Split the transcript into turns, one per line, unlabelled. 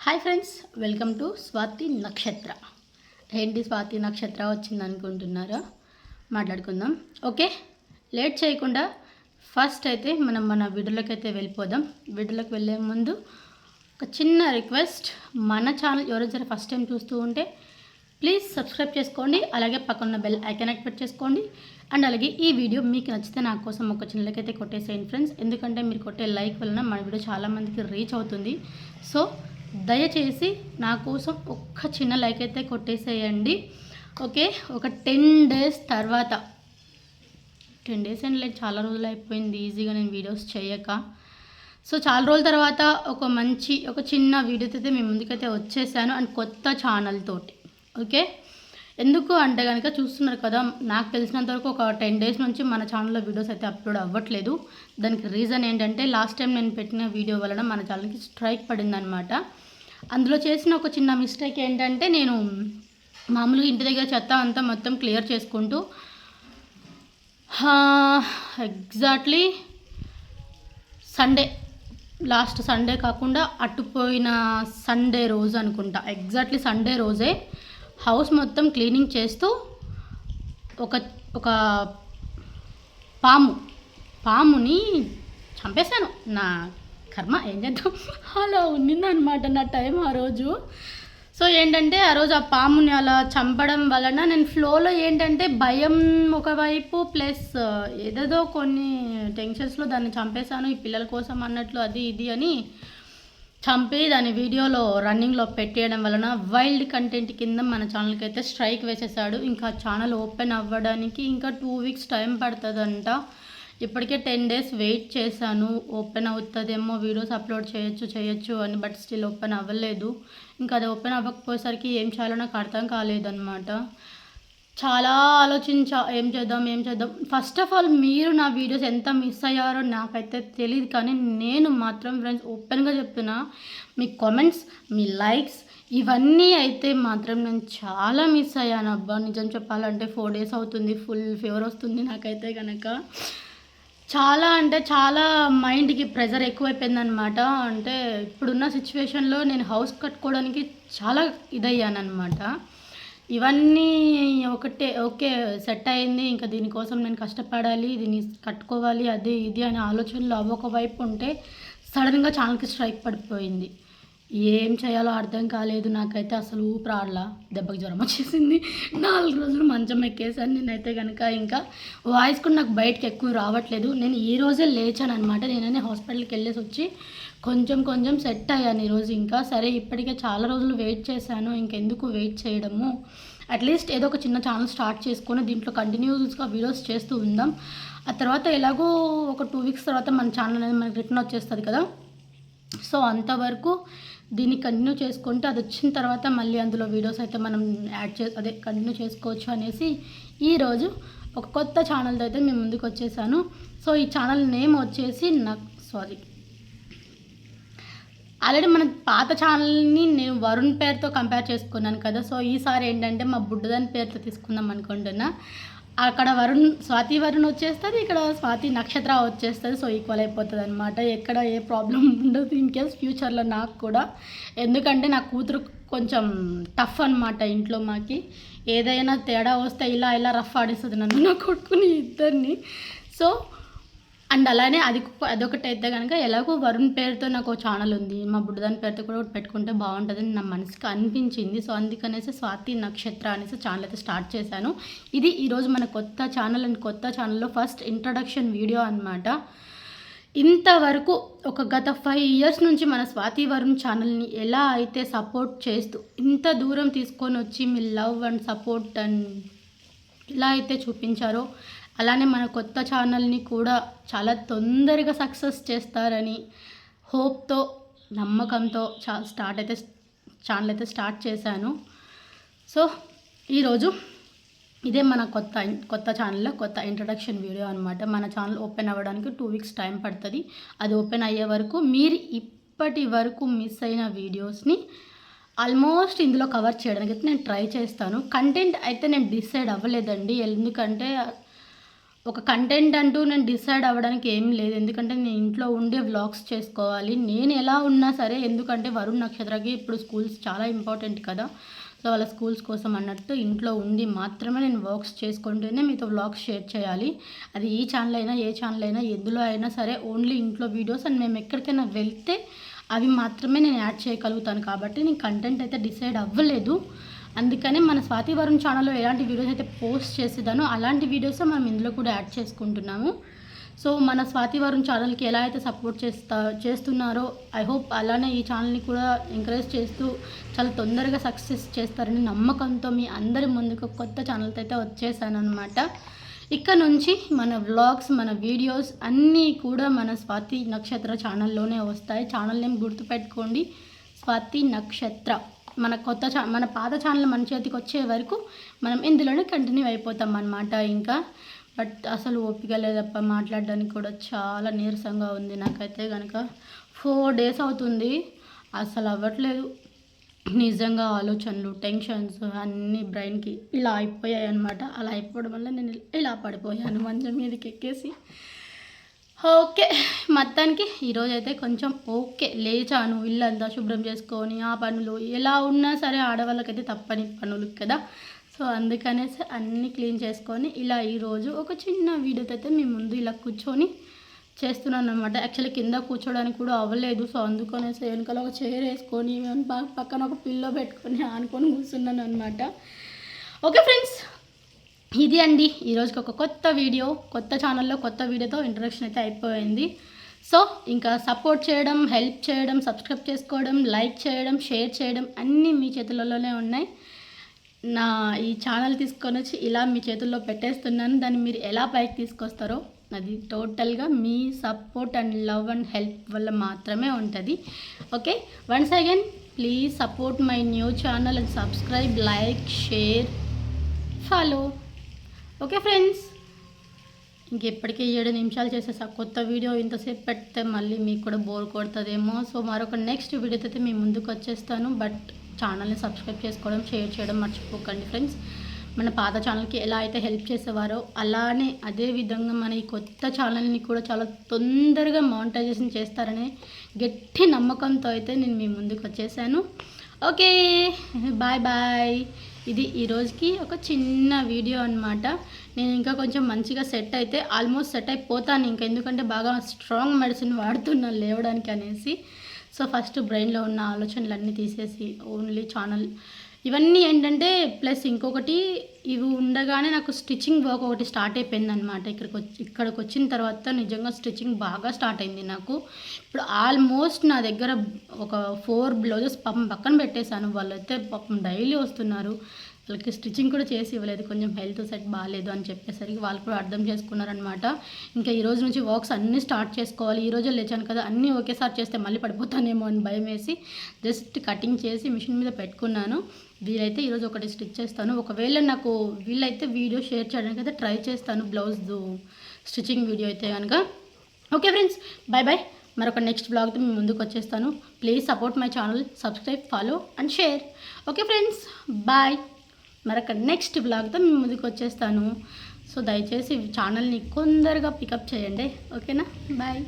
Hi friends, welcome to Swathi నక్షత్ర. ఏంటి స్వాతి నక్షత్ర వచ్చింది అనుకుంటున్నారా? మాట్లాడుకుందాం. ఓకే, లేట్ చేయకుండా ఫస్ట్ అయితే మనం మన వీడియోలోకి అయితే వెళ్ళిపోదాం. వీడియోలోకి వెళ్ళే ముందు ఒక చిన్న రిక్వెస్ట్, మన ఛానల్ ఎవరైనా సరే ఫస్ట్ టైం చూస్తూ ఉంటే ప్లీజ్ సబ్స్క్రైబ్ చేసుకోండి. అలాగే పక్కన బెల్ ఐకాన్ యాక్టివేట్ చేసుకోండి. అండ్ అలాగే ఈ వీడియో మీకు నచ్చితే నా కోసం ఒక చిన్న లైక్ అయితే కొట్టేసేయండి ఫ్రెండ్స్. ఎందుకంటే మీరు కొట్టే లైక్ వలన మన వీడియో చాలామందికి రీచ్ అవుతుంది. సో దయచేసి నా కోసం ఒక్క చిన్న లైక్ అయితే కొట్టేసేయండి. ఓకే, ఒక 10 డేస్ తర్వాత, 10 డేస్ అండ్ లైక్ చాలా రోజులు అయిపోయింది ఈజీగా నేను వీడియోస్ చేయక. సో చాలా రోజుల తర్వాత ఒక చిన్న వీడియోతో అయితే మీ ముందుకైతే వచ్చేసాను, అండ్ కొత్త ఛానల్ తోటి. ఓకే, ఎందుకు అంటే కనుక చూస్తున్నారు కదా, నాకు తెలిసినంతవరకు ఒక 10 డేస్ నుంచి మన ఛానల్లో వీడియోస్ అయితే అప్లోడ్ అవ్వట్లేదు. దానికి రీజన్ ఏంటంటే లాస్ట్ టైం నేను పెట్టిన వీడియో వలన మన ఛానల్కి స్ట్రైక్ పడిందనమాట. అందులో చేసిన ఒక చిన్న మిస్టేక్ ఏంటంటే, నేను మామూలుగా ఇంటి దగ్గర చెత్త అంతా మొత్తం క్లియర్ చేసుకుంటూ ఎగ్జాక్ట్లీ లాస్ట్ సండే కాకుండా అట్టుపోయిన సండే రోజు అనుకుంటా, ఎగ్జాక్ట్లీ సండే రోజే హౌస్ మొత్తం క్లీనింగ్ చేస్తూ ఒక పాముని చంపేశాను. నా కర్మ, ఏం చేద్దాం, అలా ఉన్నిందనమాట నా టైం ఆ రోజు. సో ఏంటంటే ఆ రోజు ఆ పాముని అలా చంపడం వలన నేను ఫ్లోలో ఏంటంటే భయం ఒకవైపు ప్లస్ ఏదేదో కొన్ని టెన్షన్స్లో దాన్ని చంపేశాను ఈ పిల్లల కోసం అన్నట్లు, అది ఇది అని చంపి దాని వీడియోలో రన్నింగ్లో పెట్టేయడం వలన వైల్డ్ కంటెంట్ కింద మన ఛానల్కి అయితే స్ట్రైక్ వేసేసాడు. ఇంకా ఛానల్ ఓపెన్ అవ్వడానికి ఇంకా 2 వీక్స్ టైం పడుతుందంట. ఇప్పటికే 10 డేస్ వెయిట్ చేశాను, ఓపెన్ అవుతుందేమో, వీడియోస్ అప్లోడ్ చేయొచ్చు అని. బట్ స్టిల్ ఓపెన్ అవ్వలేదు. ఇంకా అది ఓపెన్ అవ్వకపోయేసరికి ఏం చేయాలో నాకు అర్థం కాలేదన్నమాట. చాలా ఏం చేద్దాం. ఫస్ట్ ఆఫ్ ఆల్ మీరు నా వీడియోస్ ఎంత మిస్ అయ్యారో నాకైతే తెలియదు, కానీ నేను మాత్రం ఫ్రెండ్స్ ఓపెన్గా చెప్తున్నా, మీ కామెంట్స్, మీ లైక్స్ ఇవన్నీ అయితే మాత్రం నేను చాలా మిస్ అయ్యాను అబ్బా. నిజం చెప్పాలంటే 4 డేస్ అవుతుంది, ఫుల్ ఫీవర్ వస్తుంది నాకైతే కనుక. చాలా అంటే చాలా మైండ్కి ప్రెజర్ ఎక్కువైపోయిందనమాట. అంటే ఇప్పుడున్న సిచ్యువేషన్లో నేను హౌస్ కట్టుకోవడానికి చాలా ఇదయ్యానమాట. ఇవన్నీ ఓకే సెట్ అయింది, ఇంకా దీనికోసం నేను కష్టపడాలి, దీన్ని కట్టుకోవాలి, అది ఇది అనే ఆలోచనలు ఒకవైపు ఉంటే సడన్గా ఛానల్కి స్ట్రైక్ పడిపోయింది. ఏం చేయాలో అర్థం కాలేదు నాకైతే. అసలు ఊపిరాడలా, దెబ్బకి జ్వరం వచ్చేసింది. 4 రోజులు మంచం ఎక్కేసాను నేనైతే కనుక. ఇంకా వాయిస్ కూడా నాకు బయటకు ఎక్కువ రావట్లేదు. నేను ఈ రోజే లేచాను అనమాట. నేననే హాస్పిటల్కి వెళ్ళేసి వచ్చి కొంచెం సెట్ అయ్యాను ఈరోజు. ఇంకా సరే, ఇప్పటికే చాలా రోజులు వెయిట్ చేశాను, ఇంకెందుకు వెయిట్ చేయడము, అట్లీస్ట్ ఏదో ఒక చిన్న ఛానల్ స్టార్ట్ చేసుకొని దీంట్లో కంటిన్యూస్గా వీడియోస్ చేస్తూ ఉందాం. ఆ తర్వాత ఎలాగో ఒక 2 వీక్స్ తర్వాత మన ఛానల్ అనేది మనకి రిటర్న్ వచ్చేస్తుంది కదా. సో అంతవరకు దీన్ని కంటిన్యూ చేసుకుంటే అది వచ్చిన తర్వాత మళ్ళీ అందులో వీడియోస్ అయితే మనం కంటిన్యూ చేసుకోవచ్చు అనేసి ఈరోజు ఒక కొత్త ఛానల్తో అయితే మేము ముందుకు వచ్చేసాను. సో ఈ ఛానల్ నేమ్ వచ్చేసి ఆల్రెడీ మన పాత ఛానల్ని నేను వరుణ్ పేరుతో కంపేర్ చేసుకున్నాను కదా. సో ఈసారి ఏంటంటే మా బుడ్డదాని పేరుతో తీసుకుందాం అనుకుంటున్నా. అక్కడ స్వాతి వరుణ్ వచ్చేస్తుంది, ఇక్కడ స్వాతి నక్షత్ర వచ్చేస్తుంది. సో ఈక్వల్ అయిపోతుంది అనమాట. ఎక్కడ ఏ ప్రాబ్లం ఉండదు ఇన్ కేస్ ఫ్యూచర్లో నాకు కూడా. ఎందుకంటే నా కూతురు కొంచెం టఫ్ అనమాట ఇంట్లో. మాకి ఏదైనా తేడా వస్తే ఇలా రఫ్ ఆడిస్తుంది నన్ను, నా కొడుకుని, ఇద్దరిని. సో అండ్ అలానే అదొకటి అయితే కనుక, ఎలాగో వరుణ్ పేరుతో నాకు ఛానల్ ఉంది, మా బుడ్డదాని పేరుతో కూడా పెట్టుకుంటే బాగుంటుందని నా మనసుకి అనిపించింది. సో అందుకనేసి స్వాతి నక్షత్ర అనేసి ఛానల్ అయితే స్టార్ట్ చేశాను. ఇది ఈరోజు మన కొత్త ఛానల్, అండ్ కొత్త ఛానల్లో ఫస్ట్ ఇంట్రడక్షన్ వీడియో అనమాట. ఇంతవరకు గత 5 ఇయర్స్ నుంచి మన స్వాతి వరుణ్ ఛానల్ని ఎలా అయితే సపోర్ట్ చేస్తూ ఇంత దూరం తీసుకొని వచ్చి మీ లవ్ అండ్ సపోర్ట్ అండ్ ఇలా అయితే చూపించారో, అలానే మన కొత్త ఛానల్ని కూడా చాలా తొందరగా సక్సెస్ చేస్తారని హోప్తో, నమ్మకంతో ఛానల్ అయితే స్టార్ట్ చేశాను. సో ఈరోజు ఇదే మన కొత్త ఛానల్లో కొత్త ఇంట్రడక్షన్ వీడియో అనమాట. మన ఛానల్ ఓపెన్ అవ్వడానికి 2 వీక్స్ టైం పడుతుంది. అది ఓపెన్ అయ్యే వరకు మీరు ఇప్పటి వరకు మిస్ అయిన వీడియోస్ని ఆల్మోస్ట్ ఇందులో కవర్ చేయడానికి అయితే నేను ట్రై చేస్తాను. కంటెంట్ అయితే నేను డిసైడ్ అవ్వలేదండి, ఎందుకంటే ఒక కంటెంట్ అంటూ నేను డిసైడ్ అవ్వడానికి ఏం లేదు. ఎందుకంటే నేను ఇంట్లో ఉండే వ్లాగ్స్ చేసుకోవాలి. నేను ఎలా ఉన్నా సరే, ఎందుకంటే వరుణ్ నక్షత్రకి ఇప్పుడు స్కూల్స్ చాలా ఇంపార్టెంట్ కదా. సో వాళ్ళ స్కూల్స్ కోసం అన్నట్టు ఇంట్లో ఉండి మాత్రమే నేను వర్క్స్ చేసుకుంటూనే మీతో వ్లాగ్స్ షేర్ చేయాలి. అది ఈ ఛానల్ అయినా, ఏ ఛానల్ అయినా, ఎందులో అయినా సరే ఓన్లీ ఇంట్లో వీడియోస్. అండ్ మేము ఎక్కడికైనా వెళ్తే అవి మాత్రమే నేను యాడ్ చేయగలుగుతాను. కాబట్టి నేను కంటెంట్ అయితే డిసైడ్ అవ్వలేదు. అందుకనే మన స్వాతి వరుణ్ ఛానల్లో ఎలాంటి వీడియోస్ అయితే పోస్ట్ చేసేదానో అలాంటి వీడియోస్ మనం ఇందులో కూడా యాడ్ చేసుకుంటున్నాము. సో మన స్వాతి వరుణ్ ఛానల్కి ఎలా అయితే సపోర్ట్ చేస్తున్నారో ఐ హోప్ అలానే ఈ ఛానల్ని కూడా ఎంకరేజ్ చేస్తూ చాలా తొందరగా సక్సెస్ చేస్తారని నమ్మకంతో మీ అందరి ముందుకు కొత్త ఛానల్తో అయితే వచ్చేసాను అనమాట. ఇక్కడ నుంచి మన వ్లాగ్స్, మన వీడియోస్ అన్నీ కూడా మన స్వాతి నక్షత్ర ఛానల్లోనే వస్తాయి. ఛానల్ నేమ్ గుర్తుపెట్టుకోండి, స్వాతి నక్షత్ర. మన పాత ఛానల్ మన చేతికి వచ్చే వరకు మనం ఇందులోనే కంటిన్యూ అయిపోతాం అన్నమాట. ఇంకా బట్ అసలు ఓపిక లేదప్ప, మాట్లాడడానికి కూడా చాలా నీరసంగా ఉంది నాకైతే కనుక. 4 days అవుతుంది, అసలు అవ్వట్లేదు. నిజంగా ఆలోచనలు, టెన్షన్స్ అన్నీ బ్రెయిన్కి ఇలా అయిపోయాయి అనమాట. అలా అయిపోవడం వల్ల నేను ఇలా పడిపోయాను మంచం మీదకి ఎక్కేసి. ఓకే, మొత్తానికి ఈరోజైతే కొంచెం ఓకే లేచాను. ఇల్లంతా శుభ్రం చేసుకొని ఆ పనులు ఎలా ఉన్నా సరే ఆడవాళ్ళకైతే తప్పని పనులు కదా. సో అందుకనేసి అన్నీ క్లీన్ చేసుకొని ఇలా ఈరోజు ఒక చిన్న వీడియోతో అయితే మీ ముందు ఇలా కూర్చొని చేస్తున్నాను అనమాట. యాక్చువల్లీ కింద కూర్చోడానికి కూడా అవ్వలేదు. సో అందుకనేసి వెనకాల ఒక చైర్ వేసుకొని పక్కన ఒక పిల్లో పెట్టుకొని ఆనుకొని కూర్చున్నాను అనమాట. ఓకే ఫ్రెండ్స్, ఇది అండి ఈరోజుకి ఒక కొత్త వీడియో, కొత్త ఛానల్లో కొత్త వీడియోతో ఇంట్రడక్షన్ అయితే అయిపోయింది. సో ఇంకా సపోర్ట్ చేయడం, హెల్ప్ చేయడం, సబ్స్క్రైబ్ చేసుకోవడం, లైక్ చేయడం, షేర్ చేయడం అన్నీ మీ చేతులలోనే ఉన్నాయి. నా ఈ ఛానల్ తీసుకొని వచ్చి ఇలా మీ చేతుల్లో పెట్టేస్తున్నాను. దాన్ని మీరు ఎలా పైకి తీసుకొస్తారో అది టోటల్గా మీ support and love and help వల్ల మాత్రమే ఉంటుంది. Okay, once again please support my new channel and subscribe, like, share, follow. Okay friends, ఇంకెప్పటికీ 7 నిమిషాలు చేసేసా. కొత్త వీడియో ఇంతసేపు పెడితే మళ్ళీ మీకు కూడా బోర్ కొడుతుందేమో. సో మరొక నెక్స్ట్ వీడియోతో అయితే మీ ముందుకు వచ్చేస్తాను. బట్ ఛానల్ని సబ్స్క్రైబ్ చేసుకోవడం, షేర్ చేయడం మర్చిపోకండి ఫ్రెండ్స్. మన పాత ఛానల్కి ఎలా అయితే హెల్ప్ చేసేవారో అలానే అదే విధంగా మన ఈ కొత్త ఛానల్ని కూడా చాలా తొందరగా మానిటైజేషన్ చేస్తారనే గట్టి నమ్మకంతో అయితే నేను మీ ముందుకు వచ్చేసాను. Okay, bye bye. ఇది ఈరోజుకి ఒక చిన్న వీడియో అనమాట. నేను ఇంకా కొంచెం మంచిగా సెట్ అయితే ఆల్మోస్ట్ సెట్ అయిపోతాను ఇంకా, ఎందుకంటే బాగా స్ట్రాంగ్ మెడిసిన్ వాడుతున్నాను లేవడానికి అనేసి. సో ఫస్ట్ బ్రెయిన్లో ఉన్న ఆలోచనలన్నీ తీసేసి ఓన్లీ ఛానల్ ఇవన్నీ ఏంటంటే ప్లస్ ఇంకొకటి ఇవి ఉండగానే నాకు స్టిచ్చింగ్ వర్క్ ఒకటి స్టార్ట్ అయిపోయింది అనమాట. ఇక్కడికి వచ్చిన తర్వాత నిజంగా స్టిచ్చింగ్ బాగా స్టార్ట్ అయింది నాకు. ఇప్పుడు ఆల్మోస్ట్ నా దగ్గర ఒక 4 బ్లౌజెస్ పాపం పక్కన పెట్టేశాను. వాళ్ళైతే పాపం డైలీ వస్తున్నారు. వాళ్ళకి స్టిచ్చింగ్ కూడా చేసి ఇవ్వలేదు, కొంచెం హెల్త్ సెట్ బాగాలేదు అని చెప్పేసరికి వాళ్ళు కూడా అర్థం చేసుకున్నారనమాట. ఇంకా ఈరోజు నుంచి వర్క్స్ అన్నీ స్టార్ట్ చేసుకోవాలి. ఈరోజే లేచాను కదా, అన్నీ ఒకేసారి చేస్తే మళ్ళీ పడిపోతానేమో అని భయం వేసి జస్ట్ కటింగ్ చేసి మిషన్ మీద పెట్టుకున్నాను. వీలైతే ఈరోజు ఒకటి స్టిచ్ చేస్తాను. ఒకవేళ నాకు వీలైతే వీడియో షేర్ చేయడానికి అయితే ట్రై చేస్తాను, బ్లౌజ్ స్టిచ్చింగ్ వీడియో అయితే కనుక. Okay friends, bye bye. మరొక నెక్స్ట్ బ్లాగ్తో మీ ముందుకు వచ్చేస్తాను. Please support my channel, subscribe, follow and share. Okay friends, bye. మరొక నెక్స్ట్ బ్లాగ్తో మీ ముందుకు వచ్చేస్తాను. సో దయచేసి ఛానల్ని కొందరుగా పికప్ చేయండి. ఓకేనా, బాయ్.